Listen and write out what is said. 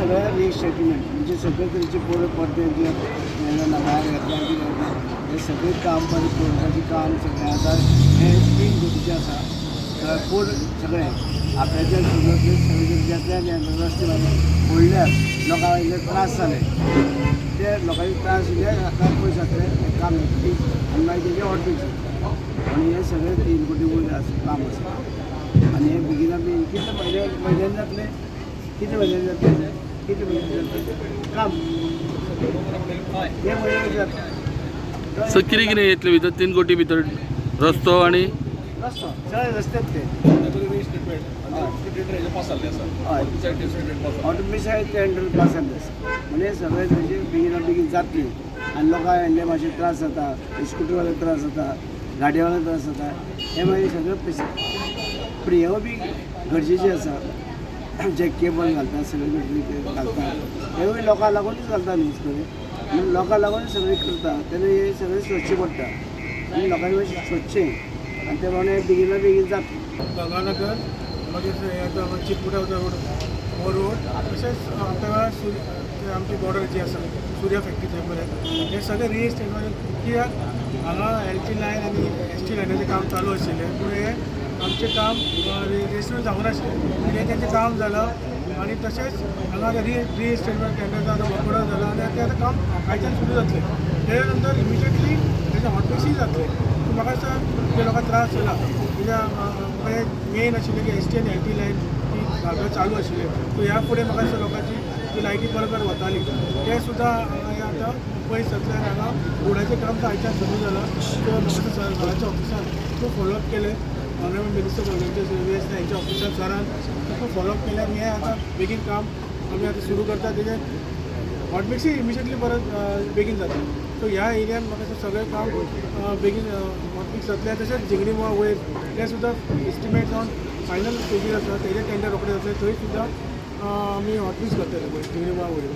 सगळ्या रिसेटलमेंट म्हणजे सगळे तरेचे पोरं पडते भायर घेतला हे सगळे काम बरें करपाचें काम सगळें आतां हे 3 कोटीचें आसा पूण सगळे आपल्याच्या सगळ्यांतल्यान रस्ते व्हडल्यार लोकांक इल्ले त्रास जाले ते लोकांचे त्रास दिले आतां पयस जातले काम आनी मागीर तेजे ऑटोचे आनी हे सगळे 3 कोटी वयर काम आसा आनी हे बेगिना बेगीन कितले म्हयन्यान जातले कितले म्हयन्यान जातले कितले म्हयन्यान जातले काम हे म्हयन्यान जाता सर कितें कितें येतले भितर 3 कोटी भितर रस्तो आनी रस्तो सगळे रस्तेच ते ऑटोमेशन टेंडर पास जाल्ले आसा म्हणजे सगळे म्हणजे बेगिना बेगीन जातली आनी लोकांक येल्ले मातशे त्रास जाता स्कुटरवाले त्रास जाता गाडयेवाले त्रास जाता हे मागीर सगळे पयशे पूण हे बी गरजेचें आसा जे केबल घालता सगळे गरजेचे घालता हेवूय लोकांक लागूनच घालता न्ही सगळे लोकांक लागून सगळे करता तेन्ना हे सगळे सोदचें पडटा आनी लोकांनी मातशें सोदचें आनी ते प्रमाणे बेगिना बेगीन जाता गंगानगर मागीर चिटकुटा रोड हो रोड तशेंच आमच्या आमची बॉर्डर जी आसा सूर्या फॅक्टरी थंय पर्यंत हे सगळे रिएस्टेट कित्याक हांगा एल लायन आनी एस टी लायनाचें काम चालू आशिल्लें पूण हे आमचें काम रेस्टोरंट जावं नाशिल्लें आनी तेंचें काम जालां आनी तशेंच हांगा रिएस्टेटमेंट टेंडर आतां वर्क ऑर्डर जाला आनी तें आतां काम आयच्यान सुरू जातलें तेच्या नंतर इमिजिएटली तेजें हॉटमिक्सूय जातलें पूण म्हाका दिसता जे लोकांक त्रास जाला कित्याक मेन आशिल्लें की एस टी आनी एल टी लायन ती घालपाक चालू आशिल्लें सो ह्या फुडें म्हाका दिसता लोकांची ती लायटी बरोबर वताली ते सुद्दां आतां पयस जातल्यार हांगा रोडाचें काम आयच्यान सुरू जालां सो म्हाका घराच्या ऑफिसान खूब फॉलोअप केलें ऑनरेबल मिनिस्टर गव्हर्मेंटचे सर्वीस हेंच्या ऑफिसान सरान खूब फॉलोअप केलें आनी हें आतां बेगीन काम आमी आतां सुरू करता तेजें हॉटमिक्सूय इमिजिएटली परत बेगीन जाता सो ह्या एरियान म्हाका दिसता सगळें काम बेगीन हॉटमिक्स जातलें तशेंच जिंगडी मोआ वयर तें सुद्दां एस्टिमेट जावन फायनल स्टेजीर आसा तेजें टेंडर रोखडें जातलें थंय सुद्दां आमी हॉटमिक्स करतले पळय जिंगडी मोआ वयर